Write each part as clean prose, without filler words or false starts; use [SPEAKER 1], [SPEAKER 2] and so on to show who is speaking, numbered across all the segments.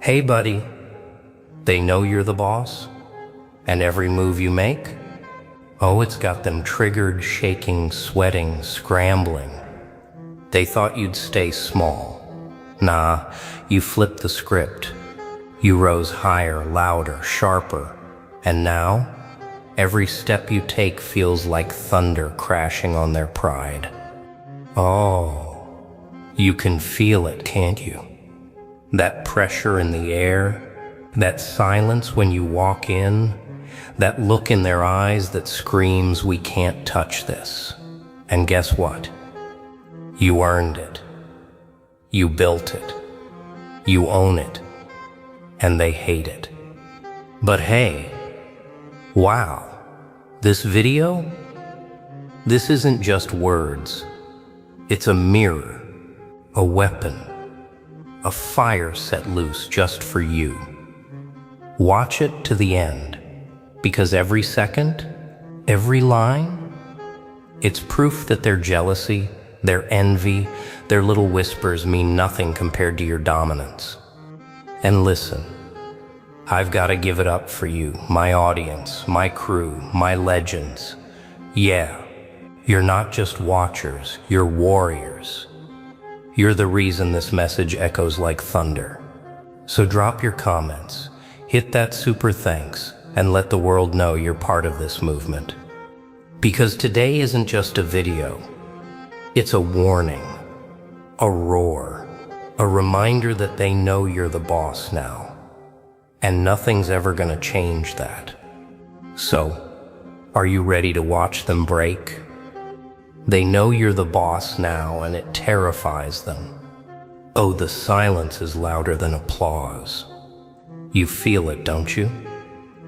[SPEAKER 1] Hey buddy, they know you're the boss? And every move you make? Oh, it's got them triggered, shaking, sweating, scrambling. They thought you'd stay small. Nah, you flipped the script. You rose higher, louder, sharper. And now, every step you take feels like thunder crashing on their pride. Oh, you can feel it, can't you? That pressure in the air, that silence when you walk in, that look in their eyes that screams, "We can't touch this." And guess what? You earned it. You built it. You own it. And they hate it. But hey, wow, this video? This isn't just words. It's a mirror, a weapon, a fire set loose just for you. Watch it to the end, because every second, every line, it's proof that their jealousy, their envy, their little whispers mean nothing compared to your dominance. And listen, I've got to give it up for you, my audience, my crew, my legends. Yeah, you're not just watchers, you're warriors. You're the reason this message echoes like thunder. So drop your comments, hit that super thanks, and let the world know you're part of this movement. Because today isn't just a video, it's a warning, a roar, a reminder that they know you're the boss now. And nothing's ever gonna change that. So, are you ready to watch them break? They know you're the boss now, and it terrifies them. Oh, the silence is louder than applause. You feel it, don't you?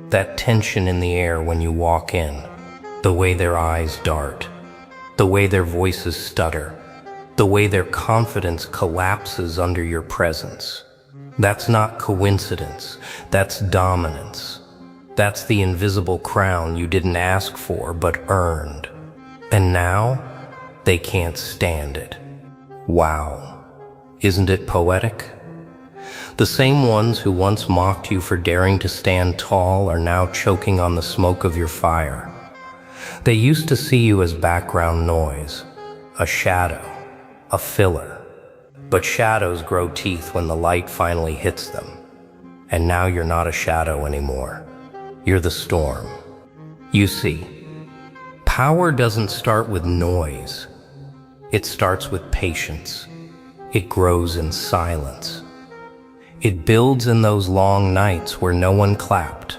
[SPEAKER 1] That tension in the air when you walk in, the way their eyes dart, the way their voices stutter, the way their confidence collapses under your presence. That's not coincidence, that's dominance. That's the invisible crown you didn't ask for but earned. And now, they can't stand it. Wow, isn't it poetic? The same ones who once mocked you for daring to stand tall are now choking on the smoke of your fire. They used to see you as background noise, a shadow, a filler. But shadows grow teeth when the light finally hits them. And now you're not a shadow anymore. You're the storm. You see, power doesn't start with noise. It starts with patience. It grows in silence. It builds in those long nights where no one clapped,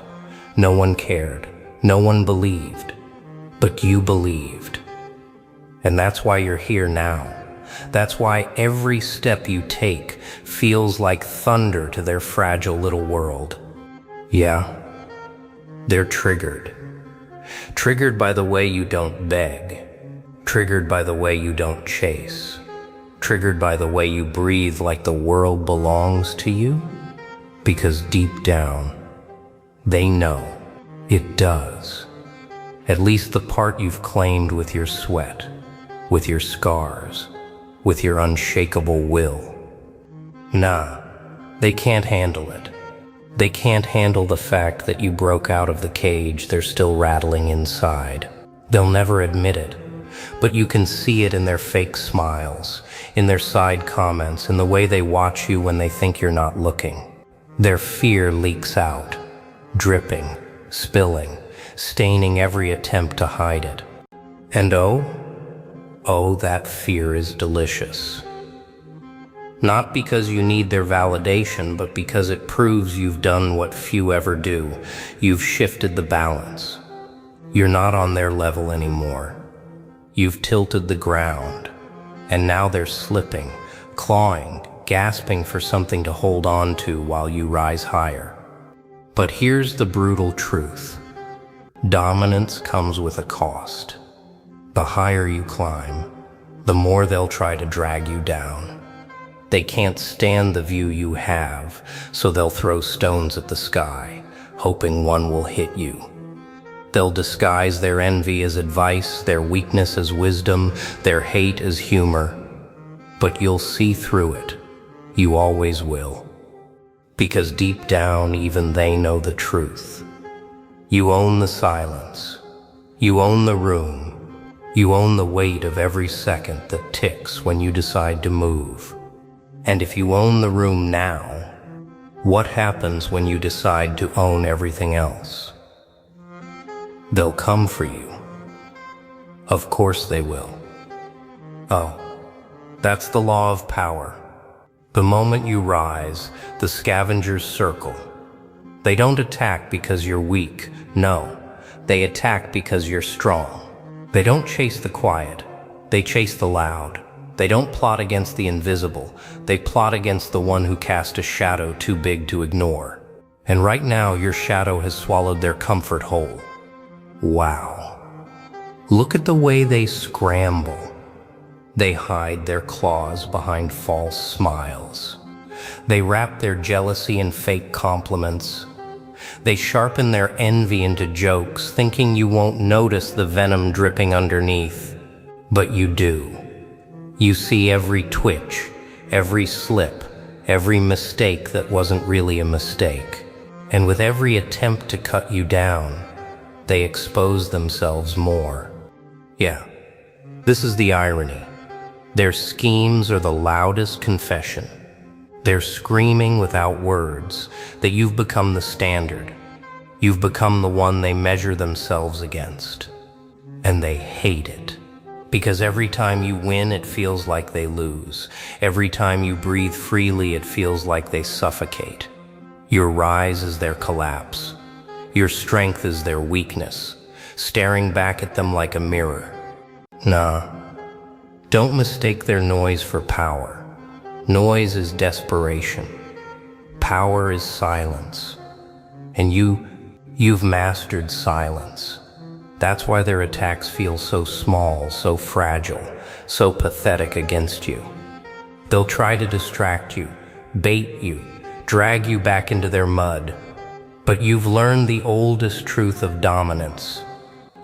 [SPEAKER 1] no one cared, no one believed, but you believed. And that's why you're here now. That's why every step you take feels like thunder to their fragile little world. Yeah, they're triggered. Triggered by the way you don't beg. Triggered by the way you don't chase. Triggered by the way you breathe like the world belongs to you. Because deep down, they know it does. At least the part you've claimed with your sweat, with your scars, with your unshakable will. Nah, they can't handle it. They can't handle the fact that you broke out of the cage they're still rattling inside. They'll never admit it, but you can see it in their fake smiles, in their side comments, in the way they watch you when they think you're not looking. Their fear leaks out, dripping, spilling, staining every attempt to hide it. And oh, that fear is delicious. Not because you need their validation, but because it proves you've done what few ever do. You've shifted the balance. You're not on their level anymore. You've tilted the ground, and now they're slipping, clawing, gasping for something to hold on to while you rise higher. But here's the brutal truth. Dominance comes with a cost. The higher you climb, the more they'll try to drag you down. They can't stand the view you have, so they'll throw stones at the sky, hoping one will hit you. They'll disguise their envy as advice, their weakness as wisdom, their hate as humor. But you'll see through it. You always will. because deep down even they know the truth. You own the silence. You own the room. You own the weight of every second that ticks when you decide to move. And if you own the room now, what happens when you decide to own everything else? They'll come for you. Of course they will. Oh, that's the law of power. The moment you rise, the scavengers circle. They don't attack because you're weak. No, they attack because you're strong. They don't chase the quiet. They chase the loud. They don't plot against the invisible. They plot against the one who cast a shadow too big to ignore. And right now, your shadow has swallowed their comfort whole. Wow. Look at the way they scramble. They hide their claws behind false smiles. They wrap their jealousy in fake compliments. They sharpen their envy into jokes, thinking you won't notice the venom dripping underneath. But you do. You see every twitch, every slip, every mistake that wasn't really a mistake. And with every attempt to cut you down, they expose themselves more. Yeah, this is the irony. Their schemes are the loudest confession. They're screaming without words that you've become the standard. You've become the one they measure themselves against. And they hate it. Because every time you win, it feels like they lose. Every time you breathe freely, it feels like they suffocate. Your rise is their collapse. Your strength is their weakness, staring back at them like a mirror. Nah, don't mistake their noise for power. Noise is desperation. Power is silence. And you've mastered silence. That's why their attacks feel so small, so fragile, so pathetic against you. They'll try to distract you, bait you, drag you back into their mud. But you've learned the oldest truth of dominance.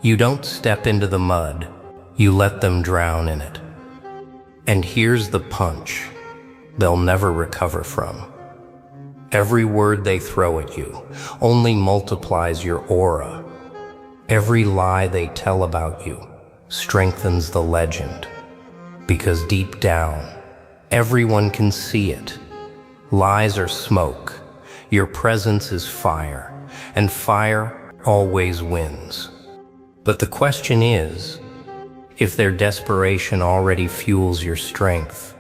[SPEAKER 1] You don't step into the mud, you let them drown in it. And here's the punch they'll never recover from. Every word they throw at you only multiplies your aura. Every lie they tell about you strengthens the legend. Because deep down, everyone can see it. Lies are smoke. Your presence is fire, and fire always wins. But the question is, if their desperation already fuels your strength,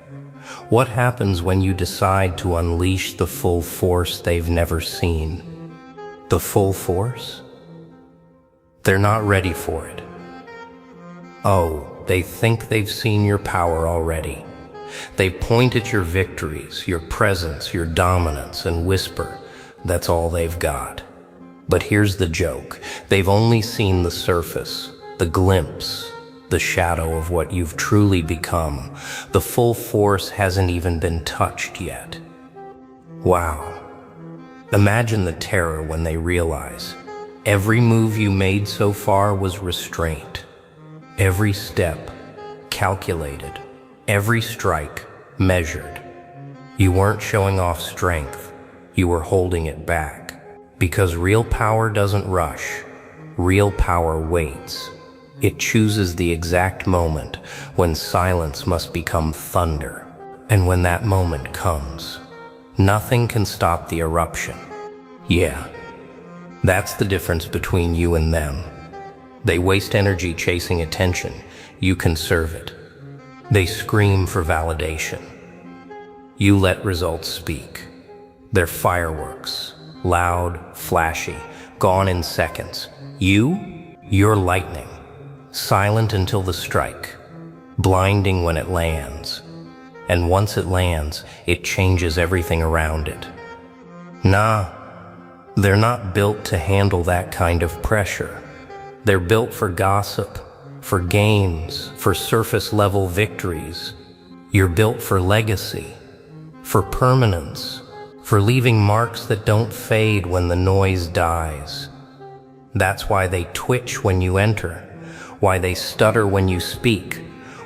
[SPEAKER 1] what happens when you decide to unleash the full force they've never seen? The full force? They're not ready for it. Oh, they think they've seen your power already. They point at your victories, your presence, your dominance, and whisper, that's all they've got. But here's the joke. They've only seen the surface, the glimpse, the shadow of what you've truly become. The full force hasn't even been touched yet. Wow. Imagine the terror when they realize every move you made so far was restraint. Every step calculated. Every strike measured. You weren't showing off strength. You were holding it back. Because real power doesn't rush. Real power waits. It chooses the exact moment when silence must become thunder. And when that moment comes, nothing can stop the eruption. Yeah, that's the difference between you and them. They waste energy chasing attention. You conserve it. They scream for validation. You let results speak. They're fireworks, loud, flashy, gone in seconds. You're lightning, silent until the strike, blinding when it lands. And once it lands, it changes everything around it. Nah, they're not built to handle that kind of pressure. They're built for gossip, for games, for surface-level victories. You're built for legacy, for permanence, for leaving marks that don't fade when the noise dies. That's why they twitch when you enter, why they stutter when you speak,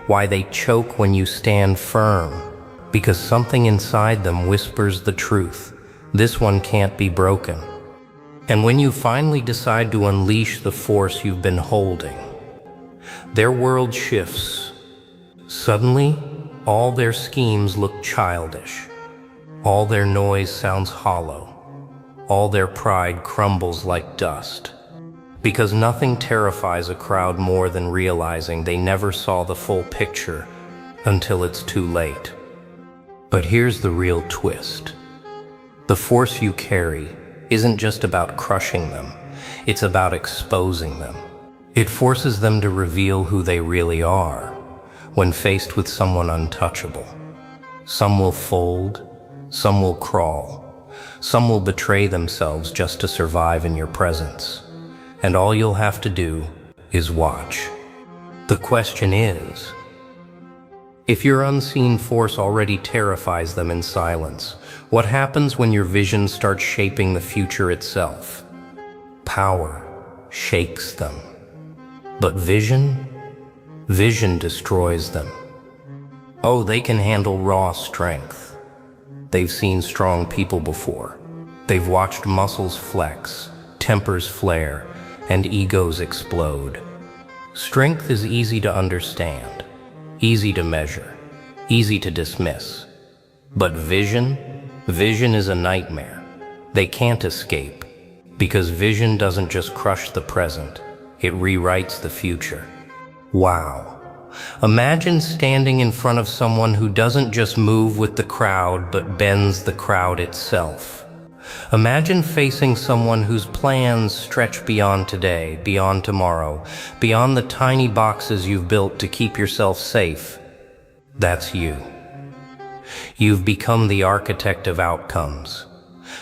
[SPEAKER 1] why they choke when you stand firm, because something inside them whispers the truth. This one can't be broken. And when you finally decide to unleash the force you've been holding, their world shifts. Suddenly, all their schemes look childish. All their noise sounds hollow. All their pride crumbles like dust. Because nothing terrifies a crowd more than realizing they never saw the full picture until it's too late. But here's the real twist. The force you carry isn't just about crushing them, it's about exposing them. It forces them to reveal who they really are when faced with someone untouchable. Some will fold, some will crawl, some will betray themselves just to survive in your presence. And all you'll have to do is watch. The question is, if your unseen force already terrifies them in silence, what happens when your vision starts shaping the future itself? Power shakes them. But vision destroys them. Oh, they can handle raw strength. They've seen strong people before. They've watched muscles flex, tempers flare, and egos explode. Strength is easy to understand, easy to measure, easy to dismiss. But vision is a nightmare. They can't escape, because vision doesn't just crush the present, it rewrites the future. Wow. Imagine standing in front of someone who doesn't just move with the crowd, but bends the crowd itself. Imagine facing someone whose plans stretch beyond today, beyond tomorrow, beyond the tiny boxes you've built to keep yourself safe. That's you. You've become the architect of outcomes,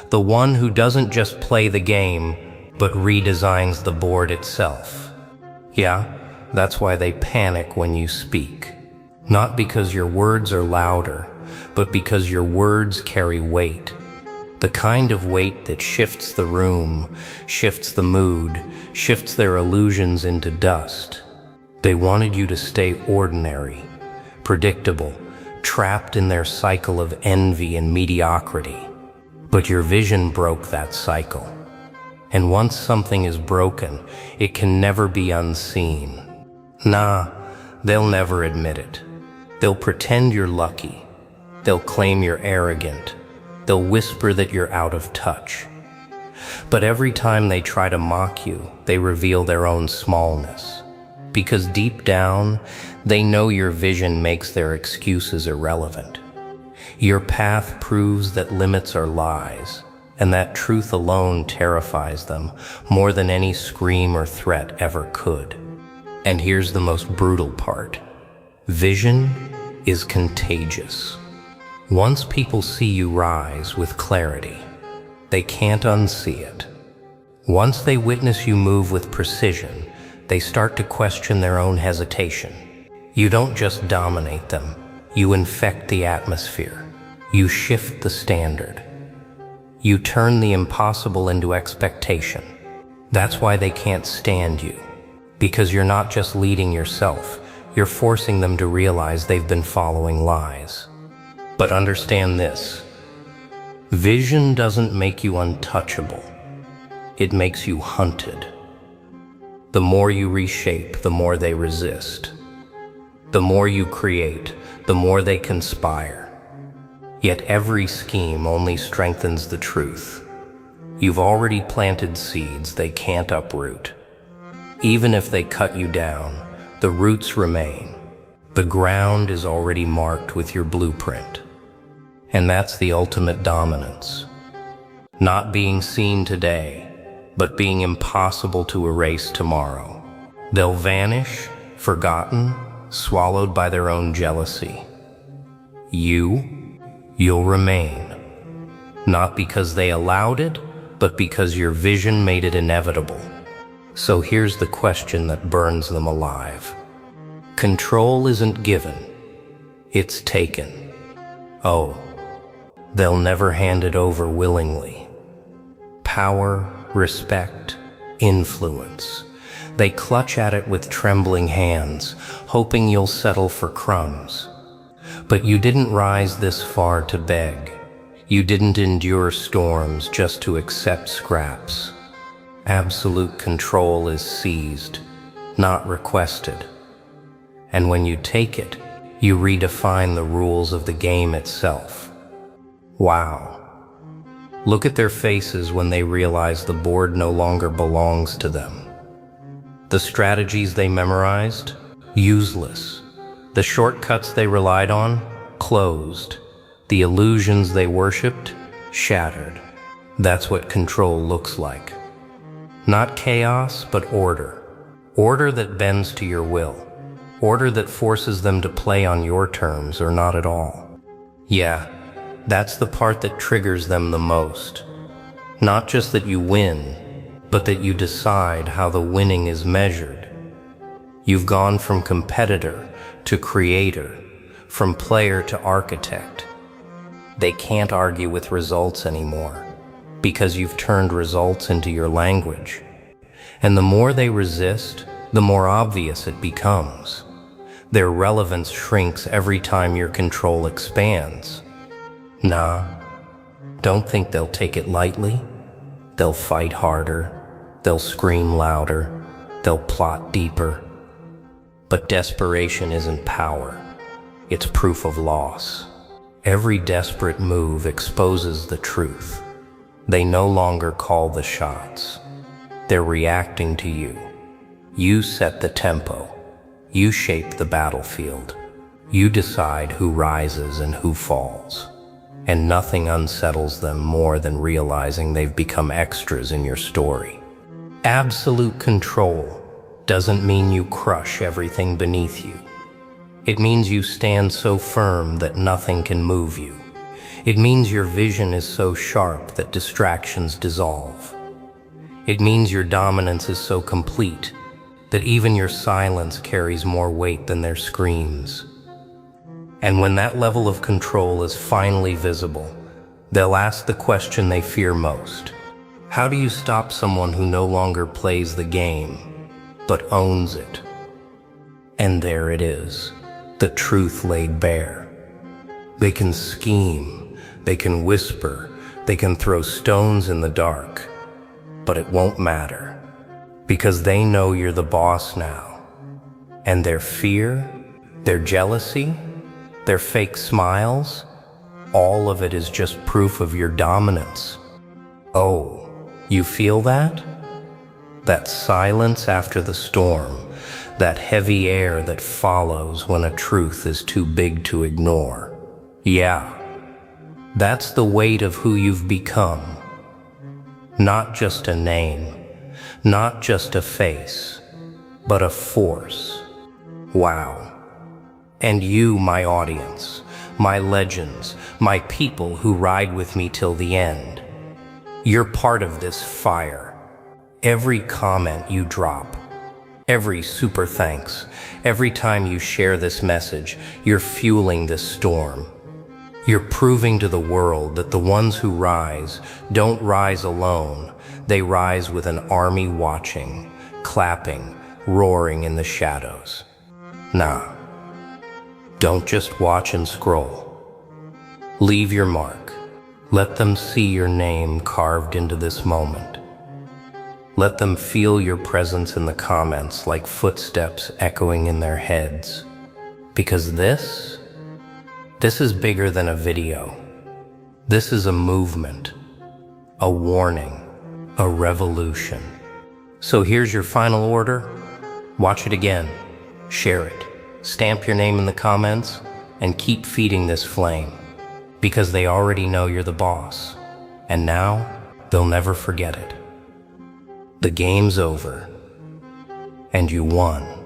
[SPEAKER 1] the one who doesn't just play the game, but redesigns the board itself. Yeah, that's why they panic when you speak. Not because your words are louder, but because your words carry weight. The kind of weight that shifts the room, shifts the mood, shifts their illusions into dust. They wanted you to stay ordinary, predictable, trapped in their cycle of envy and mediocrity. But your vision broke that cycle. And once something is broken, it can never be unseen. Nah, they'll never admit it. They'll pretend you're lucky. They'll claim you're arrogant. They'll whisper that you're out of touch. But every time they try to mock you, they reveal their own smallness. Because deep down, they know your vision makes their excuses irrelevant. Your path proves that limits are lies, and that truth alone terrifies them more than any scream or threat ever could. And here's the most brutal part. Vision is contagious. Once people see you rise with clarity, they can't unsee it. Once they witness you move with precision, they start to question their own hesitation. You don't just dominate them, you infect the atmosphere. You shift the standard. You turn the impossible into expectation. That's why they can't stand you. Because you're not just leading yourself, you're forcing them to realize they've been following lies. But understand this. Vision doesn't make you untouchable. It makes you hunted. The more you reshape, the more they resist. The more you create, the more they conspire. Yet every scheme only strengthens the truth. You've already planted seeds they can't uproot. Even if they cut you down, the roots remain. The ground is already marked with your blueprint. And that's the ultimate dominance. Not being seen today, but being impossible to erase tomorrow. They'll vanish, forgotten, swallowed by their own jealousy. You'll remain. Not because they allowed it, but because your vision made it inevitable. So here's the question that burns them alive. Control isn't given, it's taken. Oh, they'll never hand it over willingly. Power, respect, influence. They clutch at it with trembling hands, hoping you'll settle for crumbs. But you didn't rise this far to beg. You didn't endure storms just to accept scraps. Absolute control is seized, not requested. And when you take it, you redefine the rules of the game itself. Wow. Look at their faces when they realize the board no longer belongs to them. The strategies they memorized? Useless. The shortcuts they relied on? Closed. The illusions they worshipped? Shattered. That's what control looks like. Not chaos, but order. Order that bends to your will. Order that forces them to play on your terms or not at all. Yeah, that's the part that triggers them the most. Not just that you win, but that you decide how the winning is measured. You've gone from competitor to creator, from player to architect. They can't argue with results anymore, because you've turned results into your language. And the more they resist, the more obvious it becomes. Their relevance shrinks every time your control expands. Nah, don't think they'll take it lightly. They'll fight harder, they'll scream louder, they'll plot deeper. But desperation isn't power, it's proof of loss. Every desperate move exposes the truth. They no longer call the shots. They're reacting to you. You set the tempo. You shape the battlefield. You decide who rises and who falls. And nothing unsettles them more than realizing they've become extras in your story. Absolute control doesn't mean you crush everything beneath you. It means you stand so firm that nothing can move you. It means your vision is so sharp that distractions dissolve. It means your dominance is so complete that even your silence carries more weight than their screams. And when that level of control is finally visible, they'll ask the question they fear most. How do you stop someone who no longer plays the game, but owns it? And there it is, the truth laid bare. They can scheme, they can whisper, they can throw stones in the dark, but it won't matter, because they know you're the boss now. And their fear, their jealousy, their fake smiles, all of it is just proof of your dominance. Oh, you feel that? That silence after the storm, that heavy air that follows when a truth is too big to ignore. Yeah, that's the weight of who you've become. Not just a name, not just a face, but a force. Wow. And you, my audience, my legends, my people who ride with me till the end. You're part of this fire. Every comment you drop, every super thanks, every time you share this message, you're fueling this storm. You're proving to the world that the ones who rise don't rise alone. They rise with an army watching, clapping, roaring in the shadows. Nah. Don't just watch and scroll. Leave your mark. Let them see your name carved into this moment. Let them feel your presence in the comments like footsteps echoing in their heads. Because this is bigger than a video. This is a movement, a warning, a revolution. So here's your final order. Watch it again, share it. Stamp your name in the comments and keep feeding this flame, because they already know you're the boss, and now they'll never forget it. The game's over, and you won.